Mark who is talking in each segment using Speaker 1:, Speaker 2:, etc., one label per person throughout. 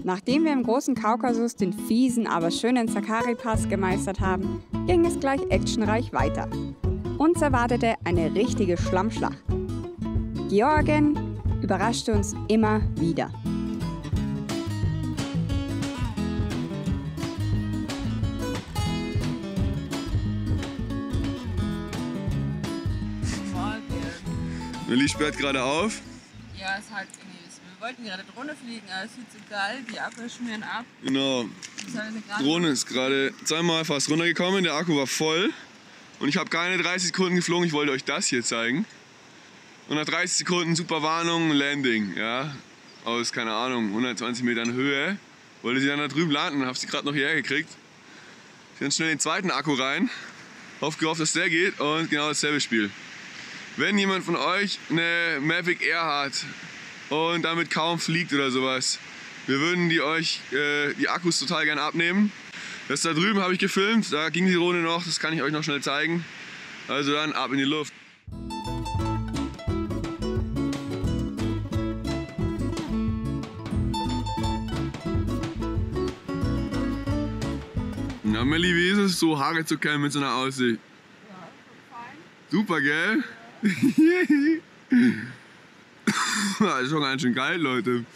Speaker 1: Nachdem wir im großen Kaukasus den fiesen, aber schönen Sakkari-Pass gemeistert haben, ging es gleich actionreich weiter. Uns erwartete eine richtige Schlammschlacht. Georgien überraschte uns immer wieder.
Speaker 2: Milli sperrt gerade auf.
Speaker 3: Ja, ist halt irgendwie. Wir wollten gerade Drohne fliegen, aber es ist viel zu geil. Die Akkus schmieren ab.
Speaker 2: Genau. Drohne ist gerade zweimal fast runtergekommen. Der Akku war voll. Und ich habe keine 30 Sekunden geflogen. Ich wollte euch das hier zeigen. Und nach 30 Sekunden super Warnung, Landing. Ja, aus, keine Ahnung, 120 Metern Höhe. Wollte sie dann da drüben landen. Habe sie gerade noch hierher gekriegt. Ich bin schnell den zweiten Akku rein. Gehofft, dass der geht. Und genau dasselbe Spiel. Wenn jemand von euch eine Mavic Air hat und damit kaum fliegt oder sowas, wir würden euch die Akkus total gern abnehmen. Das da drüben habe ich gefilmt, da ging die Drohne noch, das kann ich euch noch schnell zeigen. Also dann ab in die Luft. Na Melli, wie ist es so, Haare zu kämmen mit so einer Aussicht?
Speaker 3: Ja, fein.
Speaker 2: Super, gell? Das ist schon ganz schön geil, Leute.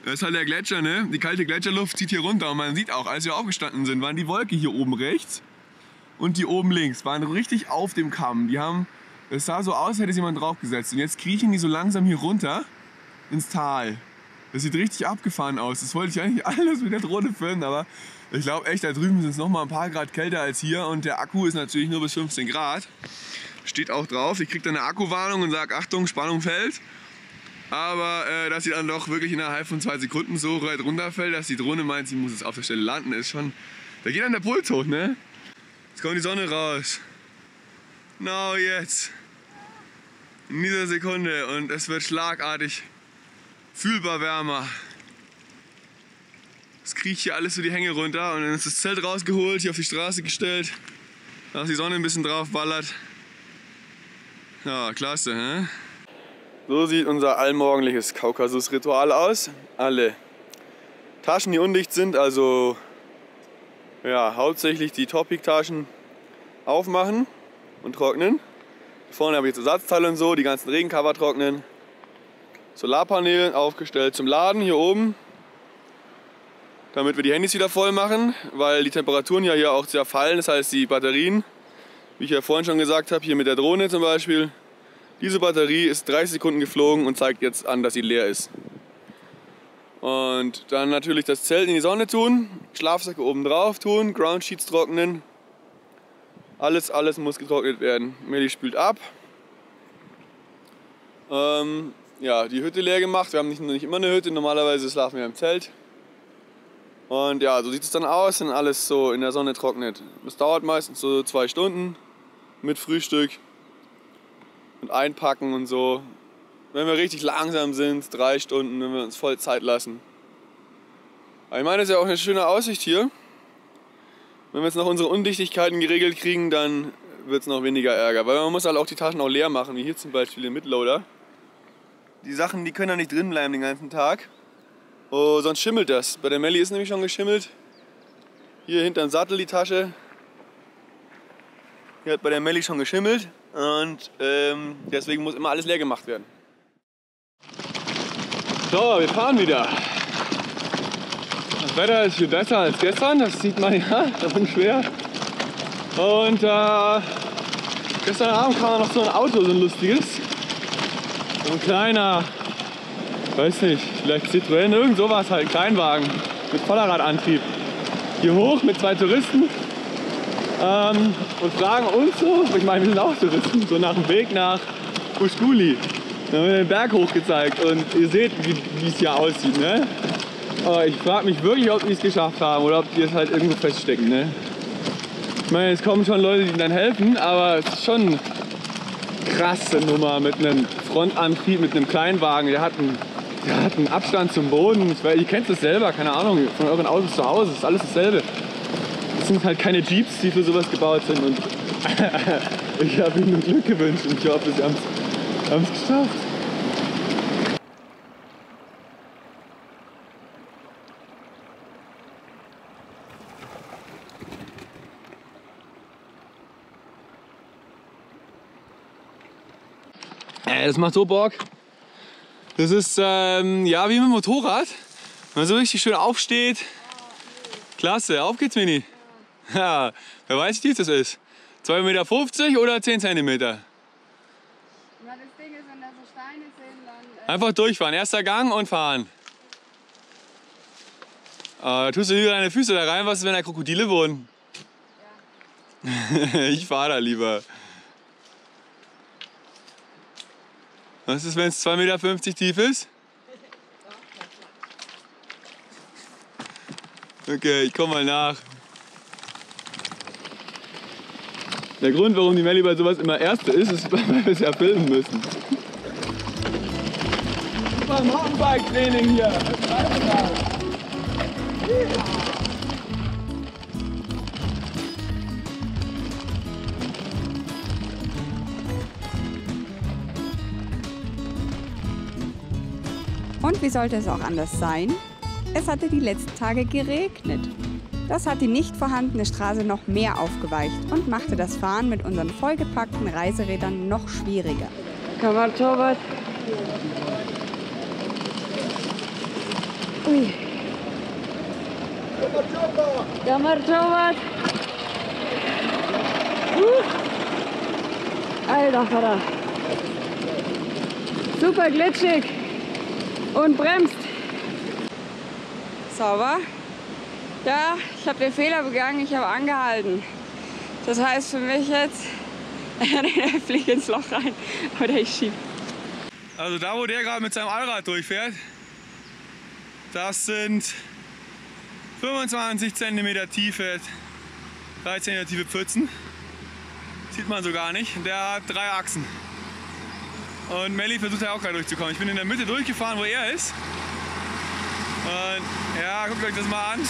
Speaker 2: Das ist halt der Gletscher, ne? Die kalte Gletscherluft zieht hier runter und man sieht auch, als wir aufgestanden sind, waren die Wolke hier oben rechts und die oben links, waren richtig auf dem Kamm. Es sah so aus, als hätte sich jemand draufgesetzt und jetzt kriechen die so langsam hier runter ins Tal. Das sieht richtig abgefahren aus. Das wollte ich eigentlich alles mit der Drohne filmen, aber ich glaube echt, da drüben sind es noch mal ein paar Grad kälter als hier und der Akku ist natürlich nur bis 15 Grad. Steht auch drauf, ich kriege dann eine Akkuwarnung und sage, Achtung, Spannung fällt. Aber dass sie dann doch wirklich innerhalb von 2 Sekunden so weit runterfällt, dass die Drohne meint, sie muss jetzt auf der Stelle landen, ist schon... Da geht dann der Puls hoch, ne? Jetzt kommt die Sonne raus. Genau jetzt. In dieser Sekunde und es wird schlagartig fühlbar wärmer. Es kriecht hier alles so die Hänge runter und dann ist das Zelt rausgeholt, hier auf die Straße gestellt, dass die Sonne ein bisschen drauf ballert. Ja, klasse, hä? So sieht unser allmorgendliches Kaukasus-Ritual aus. Alle Taschen, die undicht sind, also ja, hauptsächlich die Topic-Taschen aufmachen und trocknen. Vorne habe ich jetzt Ersatzteile und so, die ganzen Regencover trocknen. Solarpaneele aufgestellt zum Laden hier oben, damit wir die Handys wieder voll machen, weil die Temperaturen ja hier auch sehr fallen. Das heißt, die Batterien, wie ich ja vorhin schon gesagt habe, hier mit der Drohne zum Beispiel, diese Batterie ist 30 Sekunden geflogen und zeigt jetzt an, dass sie leer ist. Und dann natürlich das Zelt in die Sonne tun, Schlafsäcke oben drauf tun, Ground Sheets trocknen. Alles muss getrocknet werden. Melli spült ab. Ja, die Hütte leer gemacht. Wir haben nicht immer eine Hütte, normalerweise schlafen wir im Zelt. Und ja, so sieht es dann aus, wenn alles so in der Sonne trocknet. Das dauert meistens so 2 Stunden mit Frühstück und Einpacken und so. Wenn wir richtig langsam sind, 3 Stunden, wenn wir uns voll Zeit lassen. Aber ich meine, das ist ja auch eine schöne Aussicht hier. Wenn wir jetzt noch unsere Undichtigkeiten geregelt kriegen, dann wird es noch weniger Ärger. Weil man muss halt auch die Taschen auch leer machen, wie hier zum Beispiel den Mitloader. Die Sachen, die können da nicht drin bleiben den ganzen Tag. Oh, sonst schimmelt das. Bei der Melli ist nämlich schon geschimmelt. Hier hinterm Sattel die Tasche. Hier hat bei der Melli schon geschimmelt. Und deswegen muss immer alles leer gemacht werden. So, wir fahren wieder. Das Wetter ist viel besser als gestern, das sieht man ja, das ist schwer. Und gestern Abend kam noch so ein Auto, so ein lustiges. So ein kleiner, weiß nicht, vielleicht Citroën, irgend sowas halt, Kleinwagen mit Vorderradantrieb. Hier hoch mit 2 Touristen und fragen uns so, ich meine, wir sind auch Touristen, so nach dem Weg nach Uskuli. Dann haben wir den Berg hochgezeigt und ihr seht, wie es hier aussieht, ne? Aber ich frage mich wirklich, ob die es geschafft haben oder ob die es halt irgendwo feststecken, ne? Ich meine, es kommen schon Leute, die dann helfen, aber es ist schon eine krasse Nummer mit einem Frontantrieb, mit einem Kleinwagen. Der hat einen Abstand zum Boden. Ihr kennt das selber, keine Ahnung, von euren Autos zu Hause, ist alles dasselbe. Es sind halt keine Jeeps, die für sowas gebaut sind und ich habe ihnen nur Glück gewünscht und ich hoffe, sie haben es geschafft. Ey, das macht so Bock. Das ist ja wie mit dem Motorrad. Wenn man so richtig schön aufsteht. Klasse, auf geht's, Mini. Ja, wer weiß, wie tief das ist. 2,50 Meter oder 10 Zentimeter.
Speaker 1: Na, das Ding ist, wenn da so Steine sind, dann...
Speaker 2: Einfach durchfahren. Erster Gang und fahren. Tust du lieber deine Füße da rein? Was ist, wenn da Krokodile wohnen? Ja. Ich fahre da lieber. Was ist, wenn es 2,50 Meter tief ist? Okay, ich komme mal nach. Der Grund, warum die Melli bei sowas immer Erste ist, weil wir es ja filmen müssen. Super Mountainbike-Training hier.
Speaker 1: Und wie sollte es auch anders sein? Es hatte die letzten Tage geregnet. Das hat die nicht vorhandene Straße noch mehr aufgeweicht und machte das Fahren mit unseren vollgepackten Reiserädern noch schwieriger. Komm mal, Torwart. Ui. Komm mal, Torwart. Alter Vater. Super glitschig. Und bremst. Sauber. Ja, ich habe den Fehler begangen, ich habe angehalten. Das heißt für mich jetzt, ich fliege ins Loch rein oder ich schiebe.
Speaker 2: Also da, wo der gerade mit seinem Allrad durchfährt, das sind 25 cm tiefe, 3 cm tiefe Pfützen. Sieht man so gar nicht. Der hat 3 Achsen. Und Melli versucht ja auch gerade durchzukommen. Ich bin in der Mitte durchgefahren, wo er ist. Und ja, guckt euch das mal an.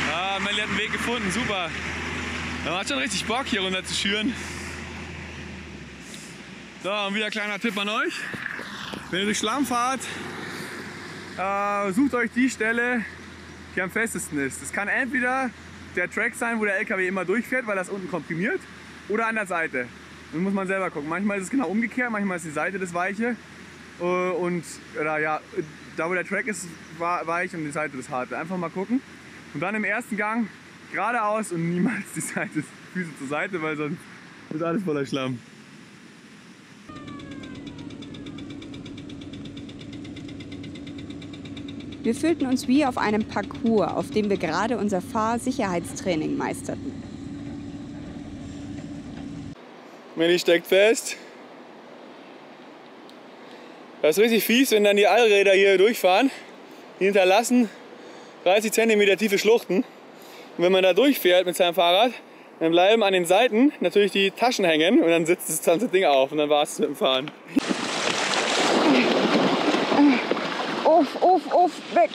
Speaker 2: Ja, Melli hat einen Weg gefunden, super. Da macht schon richtig Bock, hier runter zu schüren. So, und wieder ein kleiner Tipp an euch. Wenn ihr durch Schlamm fahrt, sucht euch die Stelle, die am festesten ist. Das kann entweder der Track sein, wo der LKW immer durchfährt, weil das unten komprimiert, oder an der Seite. Das muss man selber gucken. Manchmal ist es genau umgekehrt, manchmal ist die Seite das Weiche. Und ja, da wo der Track ist, weich und die Seite das harte. Einfach mal gucken. Und dann im ersten Gang geradeaus und niemals die Füße zur Seite, weil sonst ist alles voller Schlamm.
Speaker 1: Wir fühlten uns wie auf einem Parcours, auf dem wir gerade unser Fahrsicherheitstraining meisterten.
Speaker 2: Melli steckt fest. Das ist richtig fies, wenn dann die Allräder hier durchfahren. Die hinterlassen 30 cm tiefe Schluchten. Und wenn man da durchfährt mit seinem Fahrrad, dann bleiben an den Seiten natürlich die Taschen hängen und dann sitzt das ganze Ding auf und dann war es mit dem Fahren.
Speaker 1: Uff, weg.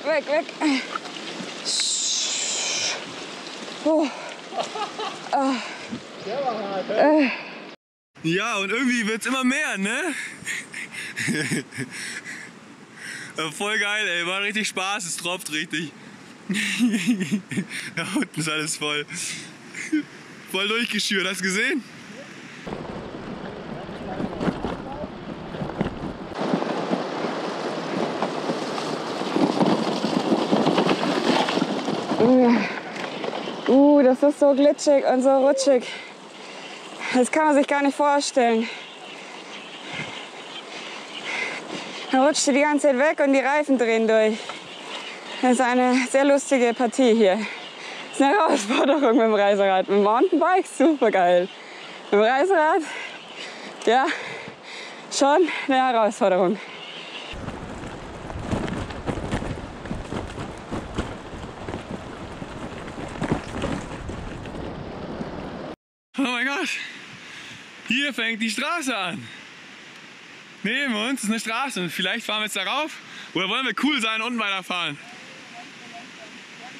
Speaker 1: Oh.
Speaker 2: Ja, und irgendwie wird es immer mehr, ne? Voll geil, ey, war richtig Spaß, es tropft richtig. Da unten ist alles voll. Voll durchgeschürt, hast du gesehen?
Speaker 1: Das ist so glitschig und so rutschig. Das kann man sich gar nicht vorstellen. Dann rutscht die ganze Zeit weg und die Reifen drehen durch. Das ist eine sehr lustige Partie hier. Das ist eine Herausforderung mit dem Reiserad. Mit dem Mountainbike super geil. Mit dem Reiserad, ja, schon eine Herausforderung.
Speaker 2: Oh mein Gott, hier fängt die Straße an. Neben uns ist eine Straße und vielleicht fahren wir jetzt darauf. Oder wollen wir cool sein und unten weiterfahren?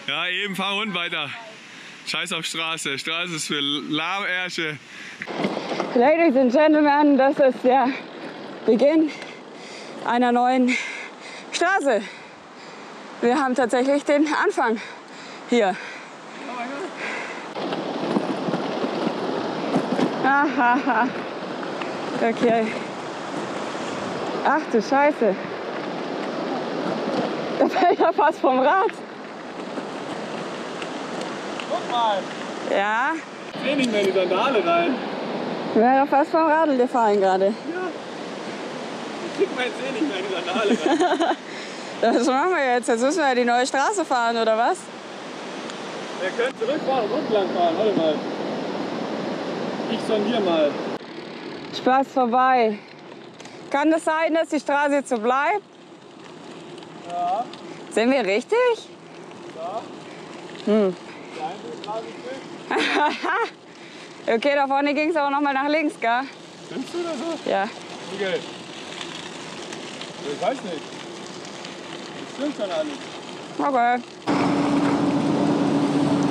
Speaker 2: Ja, eben fahren wir unten weiter. Scheiß auf Straße. Straße ist für Lahmärsche.
Speaker 1: Ladies and Gentlemen, das ist der Beginn einer neuen Straße. Wir haben tatsächlich den Anfang hier. Aha. Okay. Ach du Scheiße. Da fällt ja fast vom Rad.
Speaker 2: Guck mal.
Speaker 1: Ja.
Speaker 2: Ich seh nicht mehr in die Sandale rein.
Speaker 1: Wäre fast vom Radl gefallen gerade.
Speaker 2: Ja. Ich krieg mein Zeh nicht mehr in die Sandale rein.
Speaker 1: Was machen wir jetzt? Jetzt müssen wir ja die neue Straße fahren, oder was?
Speaker 2: Wir können zurückfahren und unten lang fahren. Warte mal. Ich sondiere mal.
Speaker 1: Spaß vorbei. Kann das sein, dass die Straße jetzt so bleibt?
Speaker 2: Ja.
Speaker 1: Sind wir richtig?
Speaker 2: Ja. Die
Speaker 1: Hm.
Speaker 2: einzelne Straße ist
Speaker 1: Okay, da vorne ging es aber noch mal nach links, gell?
Speaker 2: Findest du oder so?
Speaker 1: Ja.
Speaker 2: Okay. Ich weiß nicht. Das stimmt schon alles.
Speaker 1: Okay.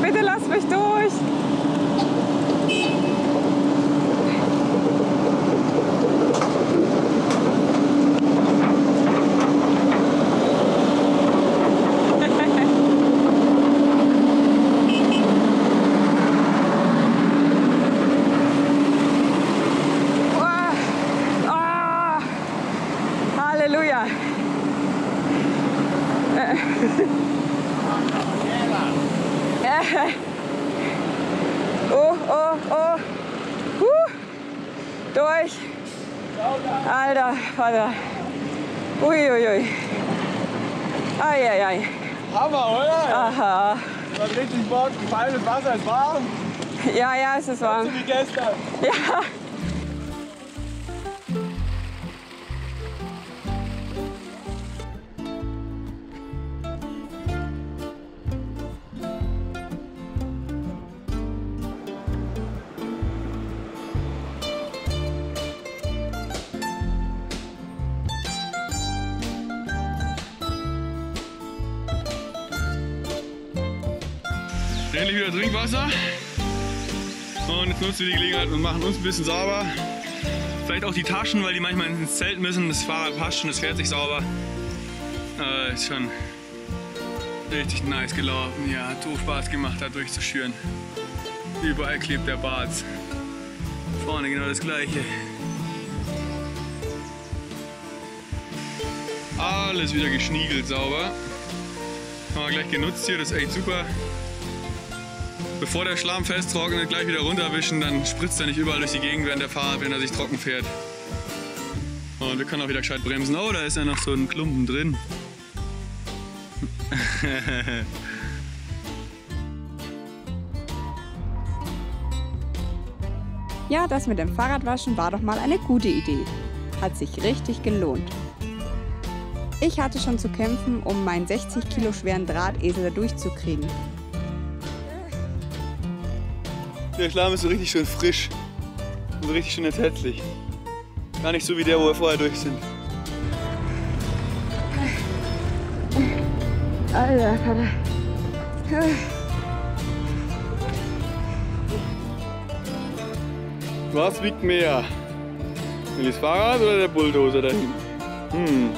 Speaker 1: Bitte lass mich durch. Halleluja. Oh. Durch. Alter, Vater. Uiuiui. Eieiei.
Speaker 2: Hammer, oder?
Speaker 1: Aha.
Speaker 2: Das hat richtig Bock. Kaltes Wasser ist warm.
Speaker 1: Ja, es ist warm.
Speaker 2: So wie gestern.
Speaker 1: Ja.
Speaker 2: Endlich wieder Trinkwasser. Und jetzt nutzen wir die Gelegenheit und machen uns ein bisschen sauber. Vielleicht auch die Taschen, weil die manchmal ins Zelt müssen. Das Fahrrad passt schon, das fährt sich sauber. Ist schon richtig nice gelaufen. Ja, hat so Spaß gemacht, da durchzuschüren. Überall klebt der Bart. Vorne genau das gleiche. Alles wieder geschniegelt sauber. Haben wir gleich genutzt hier, das ist echt super. Bevor der Schlamm festtrocknet, gleich wieder runterwischen, dann spritzt er nicht überall durch die Gegend während der Fahrt, wenn er sich trocken fährt. Und wir können auch wieder gescheit bremsen. Oh, da ist ja noch so ein Klumpen drin.
Speaker 1: Ja, das mit dem Fahrradwaschen war doch mal eine gute Idee. Hat sich richtig gelohnt. Ich hatte schon zu kämpfen, um meinen 60 Kilo schweren Drahtesel da durchzukriegen.
Speaker 2: Der Schlamm ist so richtig schön frisch und so richtig schön entsetzlich. Gar nicht so wie der, wo wir vorher durch sind.
Speaker 1: Alter, Vater.
Speaker 2: Was wiegt mehr? Das Fahrrad oder der Bulldozer da hinten?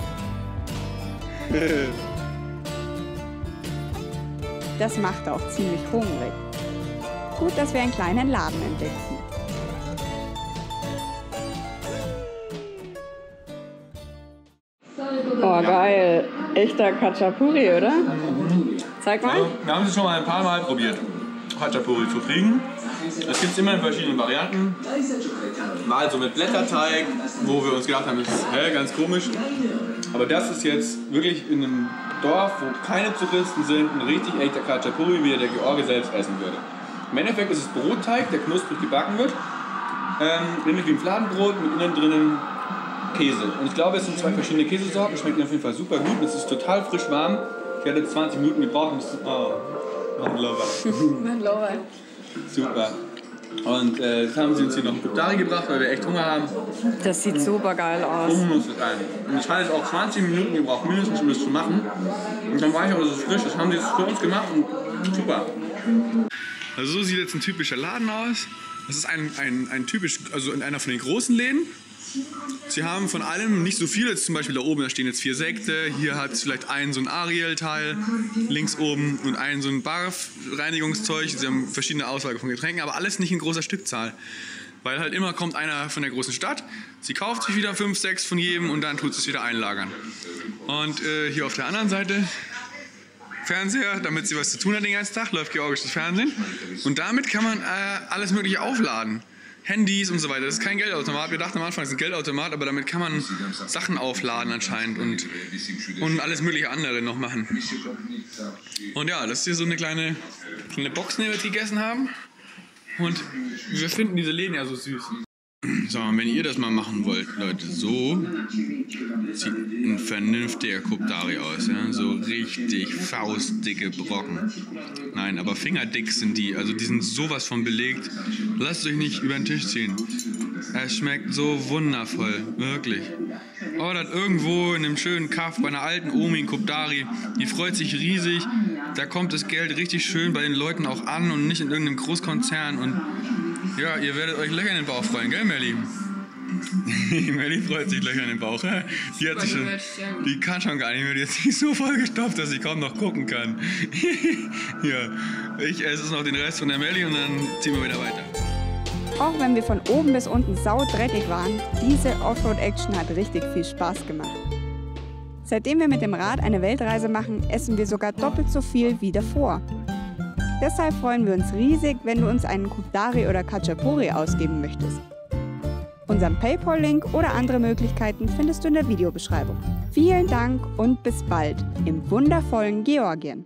Speaker 1: Das macht auch ziemlich hungrig. Gut, dass wir einen kleinen Laden entdeckten. Oh, geil. Echter Khachapuri, oder? Zeig mal.
Speaker 2: Also, wir haben es schon mal ein paar Mal probiert, Khachapuri zu kriegen. Das gibt es immer in verschiedenen Varianten. Mal so mit Blätterteig, wo wir uns gedacht haben, das ist ganz komisch. Aber das ist jetzt wirklich in einem Dorf, wo keine Touristen sind, ein richtig echter Khachapuri, wie der George selbst essen würde. Im Endeffekt ist es Brotteig, der knusprig gebacken wird. Ähnlich wie ein Fladenbrot mit innen drinnen Käse. Und ich glaube, es sind zwei verschiedene Käsesorten. Schmeckt auf jeden Fall super gut. Es ist total frisch warm. Ich hatte 20 Minuten gebraucht. Mein Lover.
Speaker 1: Mein Lover.
Speaker 2: Super. Und jetzt haben sie uns hier noch ein Piptari gebracht, weil wir echt Hunger haben.
Speaker 1: Das sieht super geil aus.
Speaker 2: Muss es ein. Und ich hatte jetzt auch 20 Minuten gebraucht, mindestens, um das zu machen. Und dann war ich auch so frisch. Das haben sie jetzt für uns gemacht und super. Also so sieht jetzt ein typischer Laden aus. Das ist ein typisch, also in einer von den großen Läden. Sie haben von allem nicht so viel. Jetzt zum Beispiel da oben, da stehen jetzt 4 Sekte. Hier hat es vielleicht einen so ein Ariel-Teil links oben und einen so ein Barf-Reinigungszeug. Sie haben verschiedene Auswahl von Getränken, aber alles nicht in großer Stückzahl.
Speaker 4: Weil halt immer kommt einer von der großen Stadt, sie kauft sich wieder 5, 6 von jedem und dann tut sie es wieder einlagern. Und hier auf der anderen Seite Fernseher, damit sie was zu tun hat den ganzen Tag, läuft georgisches Fernsehen. Und damit kann man alles Mögliche aufladen. Handys und so weiter. Das ist kein Geldautomat. Wir dachten am Anfang, es ist ein Geldautomat, aber damit kann man Sachen aufladen anscheinend und alles mögliche andere noch machen. Und ja, das ist hier so eine kleine Box, die wir jetzt gegessen haben. Und wir finden diese Läden ja so süß. So, und wenn ihr das mal machen wollt, Leute, so sieht ein vernünftiger Kubdari aus, ja? So richtig faustdicke Brocken. Nein, aber fingerdick sind die, also die sind sowas von belegt. Lasst euch nicht über den Tisch ziehen. Es schmeckt so wundervoll, wirklich. Ordert irgendwo in einem schönen Kaff bei einer alten Omi ein Kubdari, die freut sich riesig. Da kommt das Geld richtig schön bei den Leuten auch an und nicht in irgendeinem Großkonzern und ja, ihr werdet euch Löcher in den Bauch freuen, gell, Melli? Melli freut sich Löcher in den Bauch. Die kann schon gar nicht mehr, die ist nicht so vollgestopft, dass sie kaum noch gucken kann. Ja, ich esse jetzt noch den Rest von der Melli und dann ziehen wir wieder weiter.
Speaker 1: Auch wenn wir von oben bis unten saudreckig waren, diese Offroad-Action hat richtig viel Spaß gemacht. Seitdem wir mit dem Rad eine Weltreise machen, essen wir sogar doppelt so viel wie davor. Deshalb freuen wir uns riesig, wenn du uns einen Kubdari oder Khachapuri ausgeben möchtest. Unseren PayPal-Link oder andere Möglichkeiten findest du in der Videobeschreibung. Vielen Dank und bis bald im wundervollen Georgien.